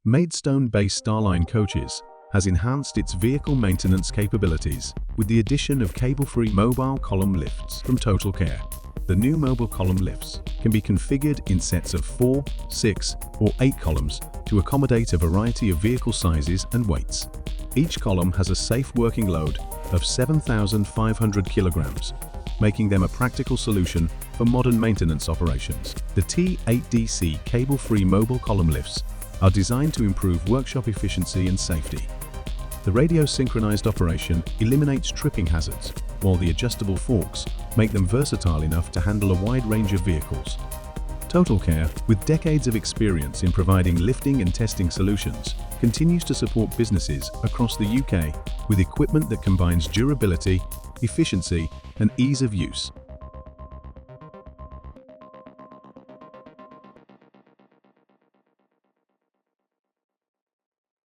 Maidstone-based Starline Coaches has enhanced its vehicle maintenance capabilities with the addition of cable-free mobile column lifts from Totalkare. The new mobile column lifts can be configured in sets of 4, 6, or 8 columns to accommodate a variety of vehicle sizes and weights. Each column has a safe working load of 7,500 kilograms, making them a practical solution for modern maintenance operations. The T8DC cable-free mobile column lifts are designed to improve workshop efficiency and safety. The radio-synchronized operation eliminates tripping hazards, while the adjustable forks make them versatile enough to handle a wide range of vehicles. Totalkare, with decades of experience in providing lifting and testing solutions, continues to support businesses across the UK with equipment that combines durability, efficiency, and ease of use.